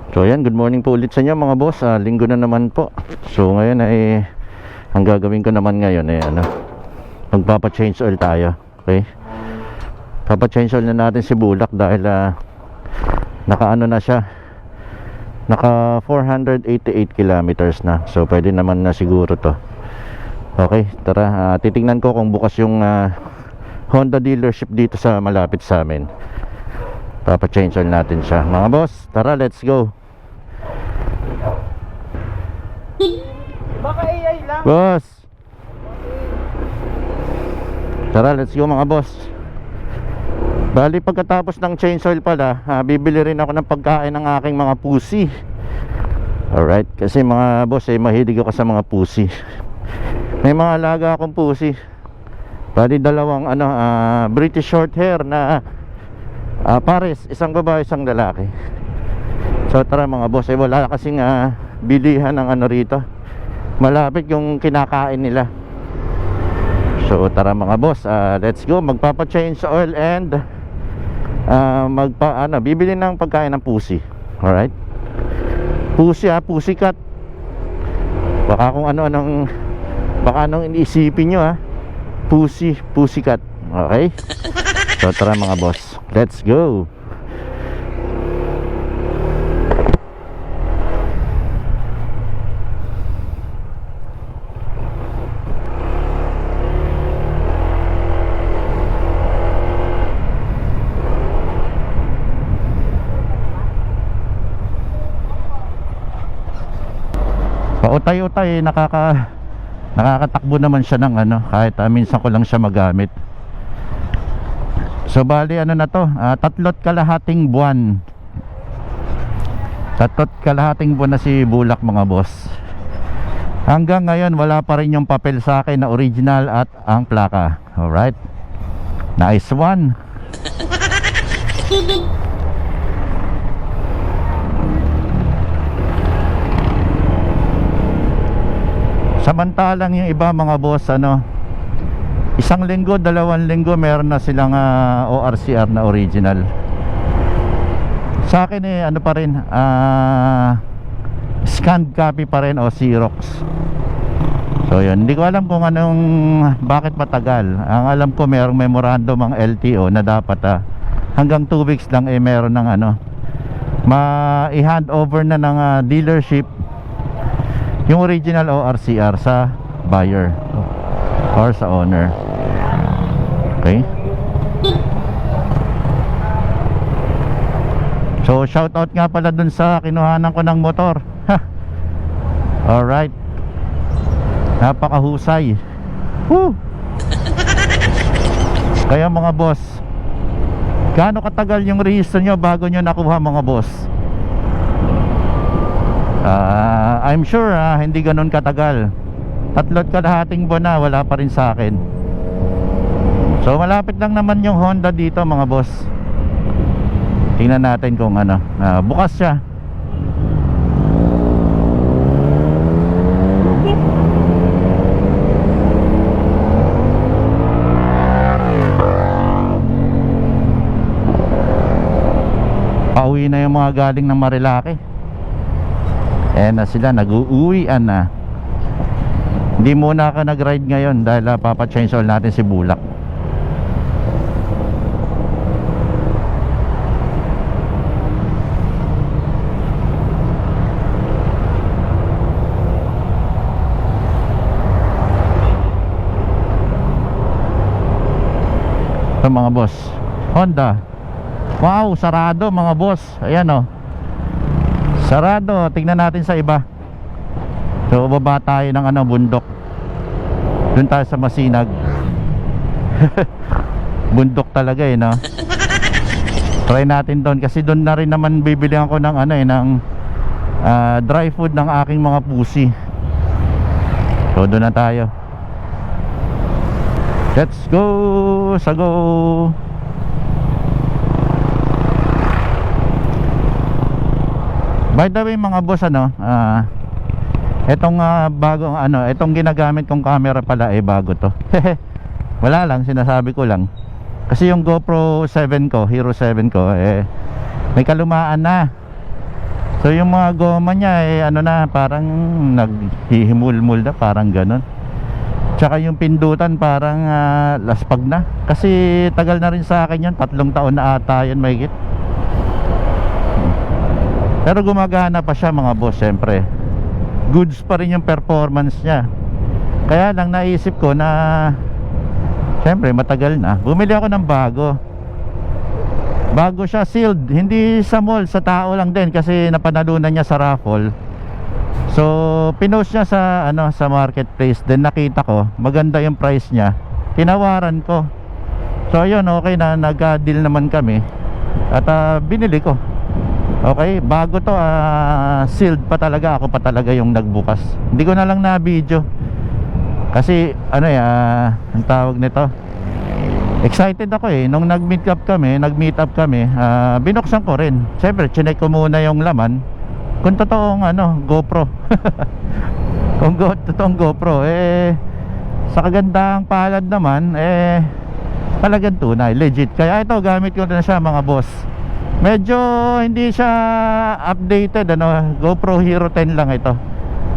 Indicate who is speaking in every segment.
Speaker 1: So ayan, good morning po ulit sa inyo mga boss. Linggo na naman po. So ngayon ay ang gagawin ko naman ngayon ay magpapa-change oil tayo. Okay? Papa-change oil na natin si Bulak dahil naka na siya. Naka 488 kilometers na. So pwede naman na siguro to. Okay, tara, titingnan ko kung bukas yung Honda dealership dito sa malapit sa amin. Papa-change oil natin siya. Mga boss, tara, let's go.
Speaker 2: Baka AI lang.
Speaker 1: Boss, tara, let's go mga boss. Bali pagkatapos ng change oil pala, bibili rin ako ng pagkain ng aking mga pusi. Alright, kasi mga boss mahilig ako sa mga pusi. May mga alaga akong pusi. Bali dalawang British short hair na pares, isang babae, isang lalaki. So tara mga boss, wala kasing bilihan ng rito. Malapit yung kinakain nila. So tara mga boss, let's go. Magpapa-change oil and bibili ng pagkain ng pusi. Alright? Pusi pusikat. Baka kung anong iniisipin nyo pusikat. Okay? So tara mga boss, let's go. Pautay-utay, nakakatakbo naman siya ng kahit minsan ko lang siya magamit. So bali na to, 3 kalahating buwan. 3 kalahating buwan na si Bulak mga boss. Hanggang ngayon wala pa rin yung papel sa akin na original at ang plaka. Alright, nice one. Samantalang yung iba mga boss, 1 linggo, 2 linggo meron na silang ORCR na original. Sa akin pa rin, scanned copy pa rin o Xerox. So yun, hindi ko alam kung bakit matagal. Ang alam ko merong memorandum ang LTO na dapat hanggang 2 weeks lang meron ng i-hand over na ng dealership yung original ORCR sa buyer or sa owner. Okay? So shout out nga pala dun sa kinuhanan ko ng motor. Alright, napakahusay. Woo! Kaya mga boss, gaano katagal yung rehistro nyo bago nyo nakuha mga boss? I'm sure hindi ganun katagal. 3 kalahating buwan na wala pa rin sa akin. So malapit lang naman yung Honda dito mga boss. Tingnan natin kung bukas siya. Pauwi na yung mga galing ng Marilaki. Na sila nag-uuwian na. Hindi muna ako nag-ride ngayon dahil papa-change oil natin si Bulak. Ito mga boss, Honda. Wow, sarado mga boss. Ayan sarado. Tingnan natin sa iba. So baba tayo ng bundok. Doon tayo sa Masinag. Bundok talaga Try natin doon kasi doon na rin naman bibilihan ko ng ng dry food ng aking mga pusi. So doon na tayo. Let's go. Sago. By the way mga boss, etong bagong etong ginagamit kong camera pala bago to. Wala lang, sinasabi ko lang. Kasi yung GoPro 7 ko, Hero 7 ko may kalumaan na. So yung mga goma niya ano na, parang naghihimul-mul na, parang ganon. Tsaka yung pindutan parang laspag na. Kasi tagal na rin sa akin yan, 3 taon na ata yan mahigit. Pero gumagana pa siya mga boss, syempre. Goods pa rin yung performance niya. Kaya lang naisip ko na syempre matagal na, bumili ako ng bago. Bago siya, sealed. Hindi sa mall, sa tao lang din, kasi napanalunan niya sa raffle. So pinost niya sa sa marketplace. Then nakita ko maganda yung price niya, tinawaran ko. So ayun, okay na, nag-deal naman kami. At binili ko. Okay, bago to, sealed pa talaga. Ako pa talaga yung nagbukas. Hindi ko na lang na video. Kasi ang tawag nito, excited ako nung nag-meet up kami, binuksan ko rin. Siyempre, chinek ko muna yung laman. Kung totoong GoPro. Kung totoong GoPro, sa kagandahang palad naman, talagang tunay, legit. Kaya ito, gamit ko na siya mga boss. Medyo hindi siya updated, GoPro Hero 10 lang ito.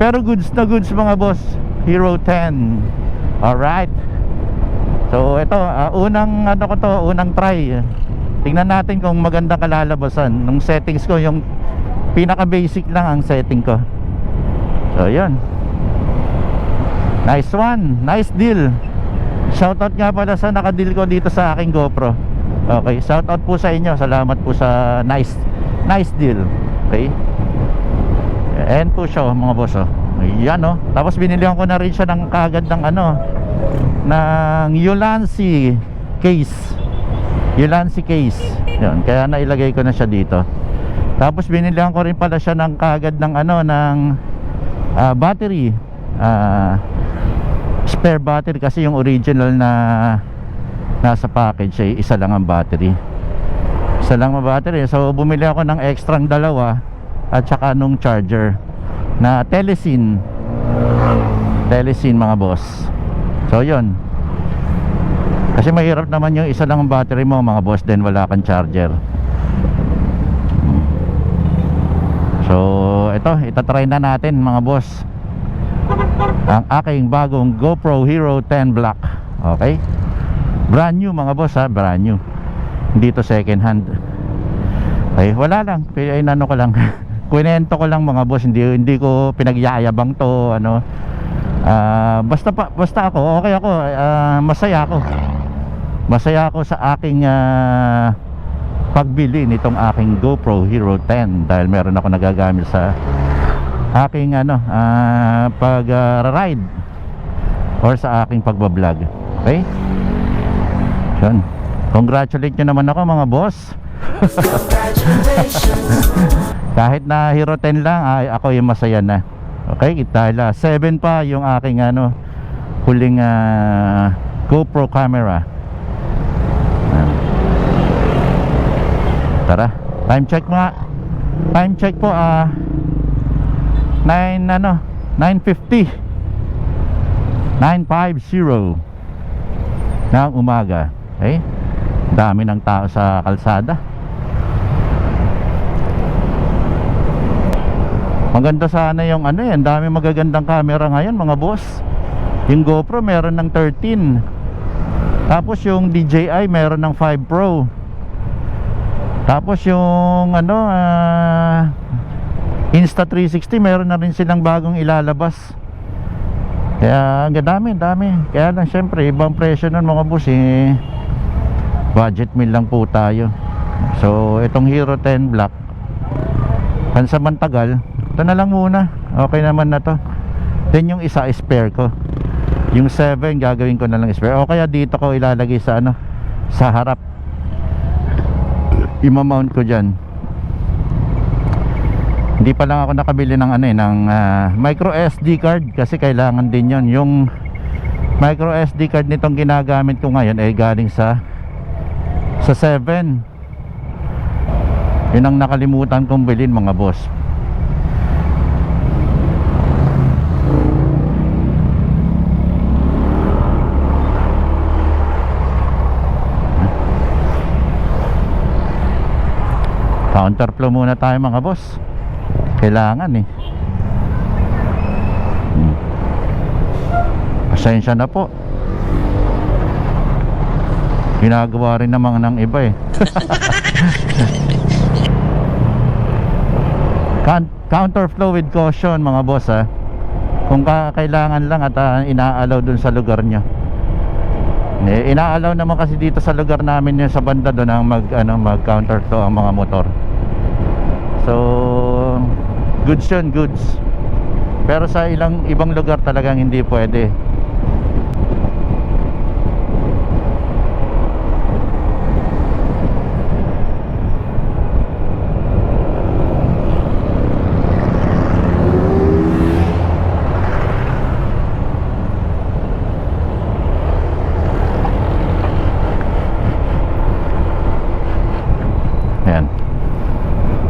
Speaker 1: Pero goods na goods mga boss, Hero 10. Alright. So ito, unang unang try. Tingnan natin kung maganda kalalabasan. Nung settings ko, yung pinaka basic lang ang setting ko. So yun, nice one, nice deal. Shoutout nga pala sa nakadeal ko dito sa aking GoPro. Okay, shoutout po sa inyo. Salamat po sa nice deal. Okay, and po siya mga boss. Ayan tapos binilihan ko na rin siya ng kagad ng ng Ulanzi case. Yun, kaya nailagay ko na siya dito. Tapos binilihan ko rin pala siya ng kagad ng ng battery, spare battery, kasi yung original na nasa package ay isa lang ang battery. So bumili ako ng extrang dalawa at saka nung charger na Telesin mga boss. So yun, kasi mahirap naman yung isa lang ang battery mo mga boss, then wala kang charger. So ito, itatry na natin mga boss ang aking bagong GoPro Hero 10 Black. Okay, brand new mga boss brand new. Hindi to second hand. Ay wala lang, inano ko lang kwento ko lang mga boss, hindi ko pinagyayabang to basta ako okay ako, masaya ako sa aking pagbili nitong aking GoPro Hero 10, dahil meron ako nagagamit sa aking pag-ride or sa aking pagbablog. Okay, yun, congratulate nyo naman ako mga boss. Kahit na Hero 10 lang, ako yung masaya na. Okay, dahil 7 pa yung aking huling GoPro camera. Tara, time check mga. Time check po 9:50 ng umaga. Okay, dami ng tao sa kalsada. Maganda sana yung dami magagandang camera ngayon mga boss. Yung GoPro meron ng 13. Tapos yung DJI meron ng 5 Pro. Tapos yung Insta360 meron na rin silang bagong ilalabas. Kaya dami. Kaya lang syempre ibang presyo nun mga boss budget meal lang po tayo. So itong Hero 10 Black, pansamantagal, ito na lang muna. Okay naman na to. Then yung isa spare ko, yung 7 gagawin ko na lang spare, o kaya dito ko ilalagay sa sa harap, i-mount ko dyan. Hindi pa lang ako nakabili ng ng micro SD card, kasi kailangan din yon. Yung micro SD card nitong ginagamit ko ngayon ay galing sa 7. Yun ang nakalimutan kong bilhin mga boss. Counterflow muna tayo mga boss. Kailangan eh. Pasensya na po. Ginagawa rin naman ng iba eh. Counter flow with caution mga boss ha. Kung kailangan lang at inaalaw dun sa lugar nyo. Inaalaw naman kasi dito sa lugar namin yun, sa banda doon ang mag counter flow ang mga motor. So goods yun, goods. Pero sa ibang lugar talagang hindi pwede.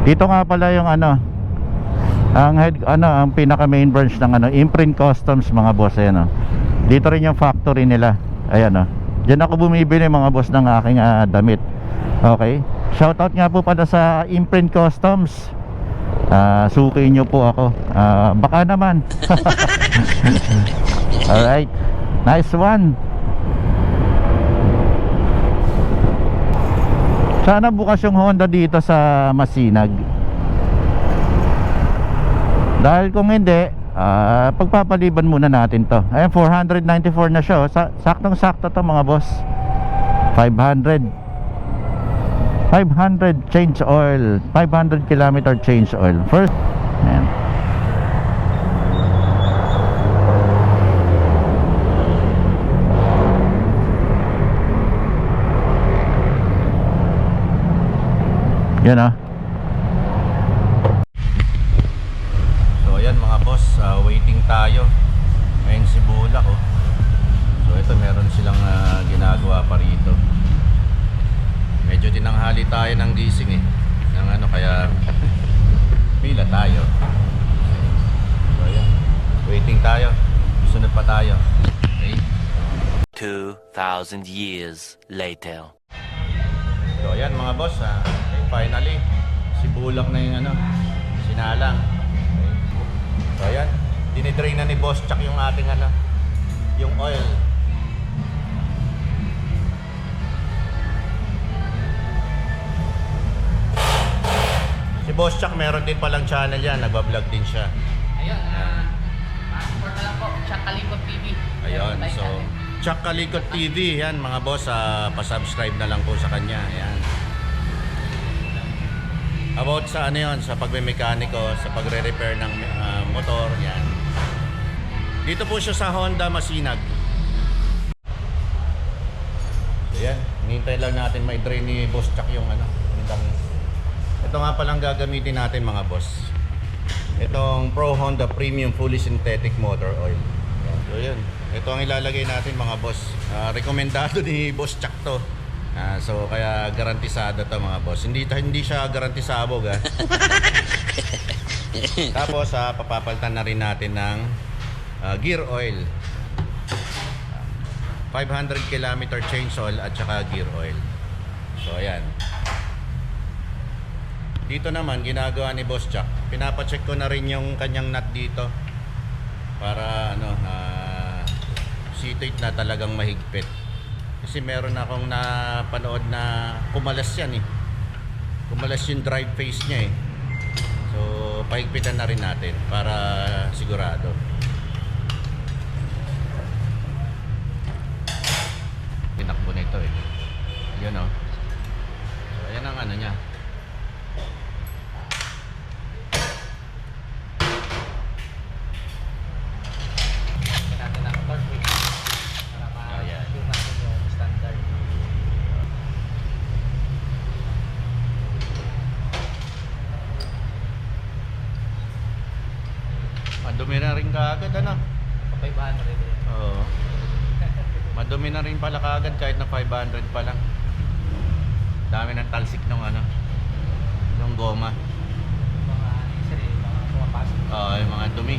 Speaker 1: Dito nga pala yung ang pinaka main branch ng Imprint Customs mga boss, ayan. Dito rin yung factory nila. Ayan diyan ako bumibili mga boss ng aking damit. Okay. Shoutout nga po pala sa Imprint Customs. Suki nyo po ako. Baka naman. Alright. Nice one. Sana bukas yung Honda dito sa Masinag. Dahil kung hindi, pagpapaliban muna natin to. Ayan, 494 na siya. Saktong sakto to mga boss. 500 change oil. 500 kilometer change oil. First, ayan. Yan So ayan mga boss, waiting tayo. Ngayon si Bulak So ito meron silang ginagawa pa rito. Medyo tinanghali tayo ng gising ng kaya pila tayo. So ayan, waiting tayo. Sunod pa tayo. Okay.
Speaker 2: 2,000 years later.
Speaker 1: So ayan mga boss, finally si Bulak na yung sinalang. Okay. So ayan, dinidrain na ni Boss Chuck yung ating yung oil. Si Boss Chuck meron din palang channel yan, nagbablog din siya.
Speaker 3: Ayun, support na lang po, Chuck Kalikot TV.
Speaker 1: Ayun, so Chuck Kalikot TV, yan mga boss, pa-subscribe na lang po sa kanya. Ayan. About sa sa pagme-mekaniko, sa pagre-repair ng motor, yan. Dito po siya sa Honda Masinag. So yan, hinihintay lang natin may drain ni Boss Chuck yung Ito nga palang gagamitin natin mga boss. Itong Pro Honda Premium Fully Synthetic Motor Oil. So yan, ito ang ilalagay natin mga boss. Rekomendado ni Boss Chuck to. So kaya garantisado to mga boss. Hindi siya garantisabog Tapos papapalitan na rin natin ng gear oil. 500 km change oil at saka gear oil. So ayan. Dito naman ginagawa ni Boss Chuck, pinapacheck ko na rin yung kanyang nut dito para C-tight na talagang mahigpit. Kasi meron akong napanood na kumalas yan Kumalas yung drive face niya So pahigpitan na rin natin para sigurado. Tinakbo na ito Yun So ayan ang niya. Madumi na rin kaagad
Speaker 3: 500
Speaker 1: Oo. Madumi na rin pala kaagad kahit na 500 pa lang. Dami ng talsik nung nung goma.
Speaker 3: Mga pumapasok.
Speaker 1: Yung mga dumi.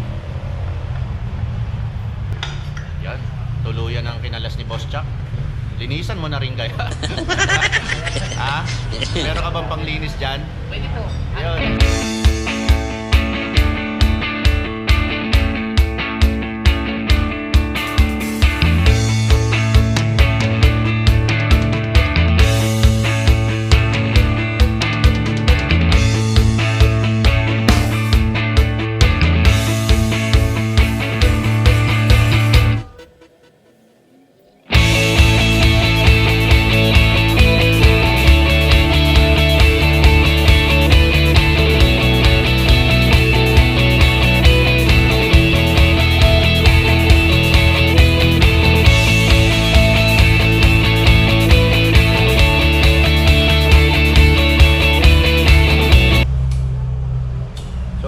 Speaker 1: Yan, tuluyan ang kinalas ni Boss Chuck. Linisan mo na rin kaya. Meron ka bang panglinis dyan?
Speaker 3: Pwede po.
Speaker 1: Yun.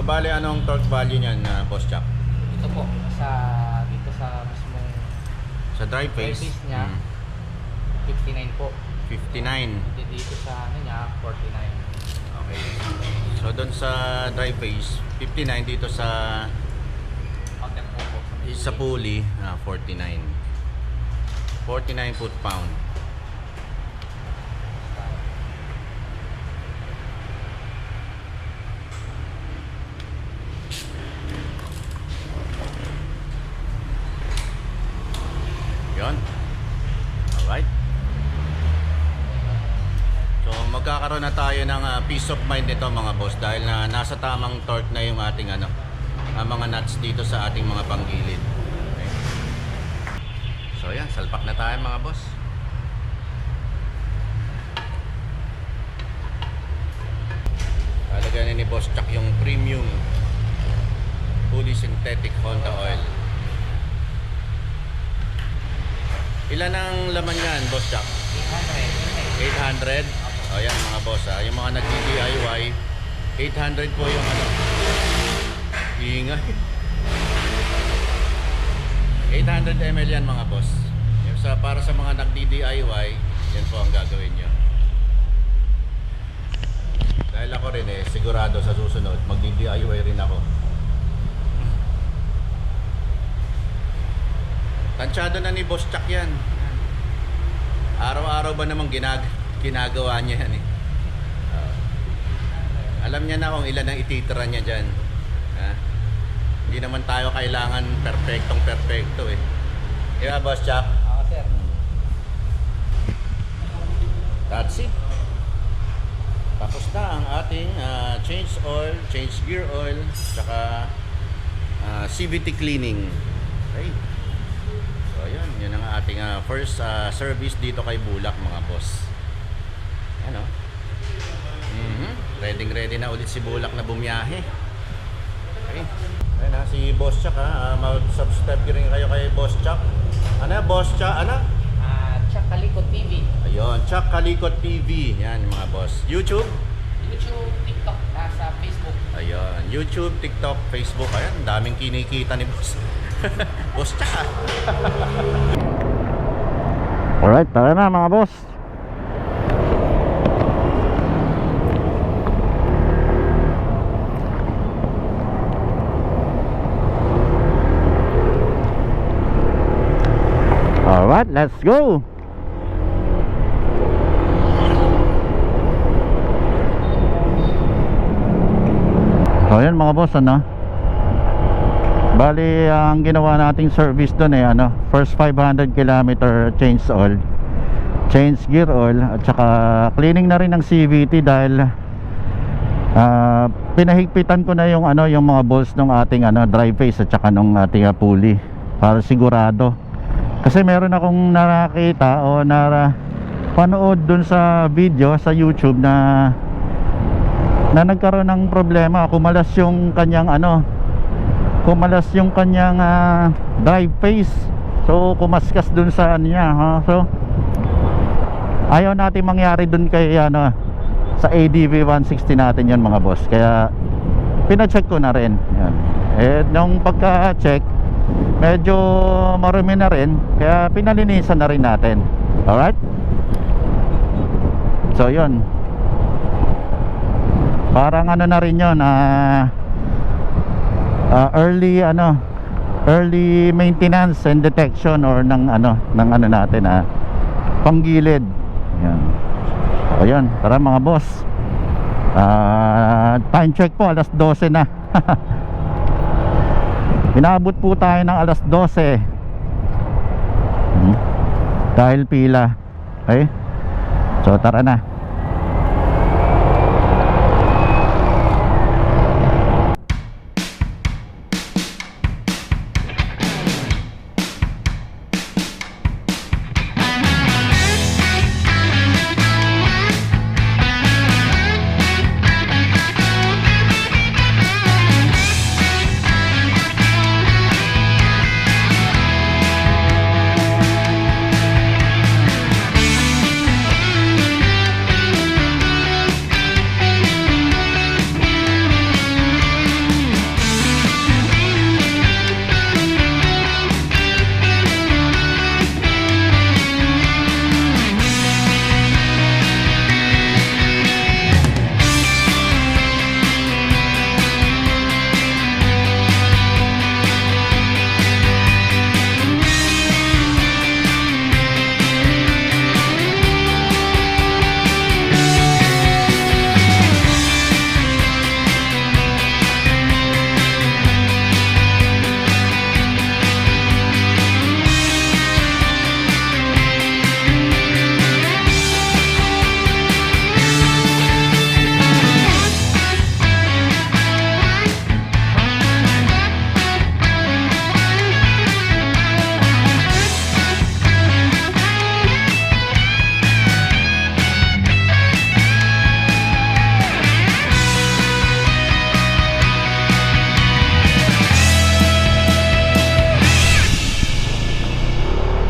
Speaker 1: bale anong torque value niyan na Boss Chuck?
Speaker 3: Ito po, dito sa mismong
Speaker 1: Sa drive phase?
Speaker 3: face niya, 59 po.
Speaker 1: 59.
Speaker 3: Dito sa ano niya, 49.
Speaker 1: Okay. So doon sa drive phase, 59 dito sa
Speaker 3: Outer po po.
Speaker 1: sa pulley, 49. 49 foot-pound. Yun. Alright. So magkakaroon na tayo ng peace of mind nito mga boss dahil na nasa tamang torque na yung ating mga nuts dito sa ating mga panggilid. Okay. So yan, salpak na tayo mga boss. Talagyan ni Boss Chuck yung premium fully synthetic Honda oil. Ilan ang laman yan, Boss Chuck? 800. O yan mga boss yung mga nag-DIY 800 po yung ingay 800 ml yan mga boss. Yung para sa mga nag-DIY, yan po ang gagawin nyo. Dahil ako rin sigurado sa susunod mag-DIY rin ako. Tansyado na ni Boss Chuck yan. Araw-araw ba namang ginagawa niya yan alam niya na kung ilan ang ititira niya dyan. Hindi naman tayo kailangan perfecto Diba Boss Chuck?
Speaker 3: Oo sir.
Speaker 1: That's it. Tapos na ang ating change oil, change gear oil, saka CVT cleaning. Okay. So yun ang ating first service dito kay Bulak mga boss. Ano? Ready na ulit si Bulak na bumiyahe. Okay. Ayun si Boss Chuck mag-subscribe rin kayo kay Boss Chuck. Boss Chuck,
Speaker 3: Chuck Kalikot TV.
Speaker 1: Ayun, Chuck Kalikot TV. Yan mga boss. YouTube?
Speaker 3: YouTube, TikTok, sa Facebook.
Speaker 1: Ayun, YouTube, TikTok, Facebook. Ayan, daming kinikita ni Boss. Boss Chuck Alright, tara na mga boss. Alright, let's go. So yan mga boss, bali ang ginawa nating service doon first 500 km change oil, change gear oil, at saka cleaning na rin ng CVT dahil pinahigpitan ko na yung yung mga balls ng ating drive face at saka nung ating pulley para sigurado. Kasi meron akong nakita o panood dun sa video sa YouTube na nagkaroon ng problema, kumalas yung kanyang drive face. So kumaskas dun sa niya So ayaw natin mangyari dun kay sa ADV 160 natin yan mga boss. Kaya pina-check ko na rin yan. Nung pagka-check medyo marumi na rin, kaya pinalinisan na rin natin. Alright, so yun, parang na rin yun early maintenance and detection or ng natin panggilid. Yan. So yun, tara mga boss. Time check po, alas 12 na. Inabot po tayo ng alas 12 dahil pila. Okay, so tara na.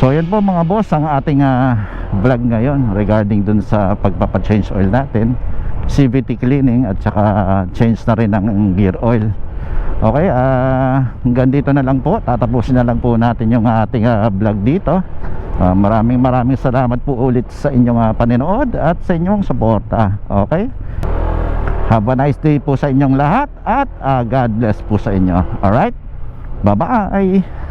Speaker 1: So yan po mga boss ang ating vlog ngayon regarding dun sa pagpapa-change oil natin, CVT cleaning at saka change na rin ng gear oil. Okay, hanggang dito na lang po. Tatapusin na lang po natin yung ating vlog dito. Maraming salamat po ulit sa inyong paninood at sa inyong suporta. Okay, have a nice day po sa inyong lahat at God bless po sa inyo. Alright, bye bye.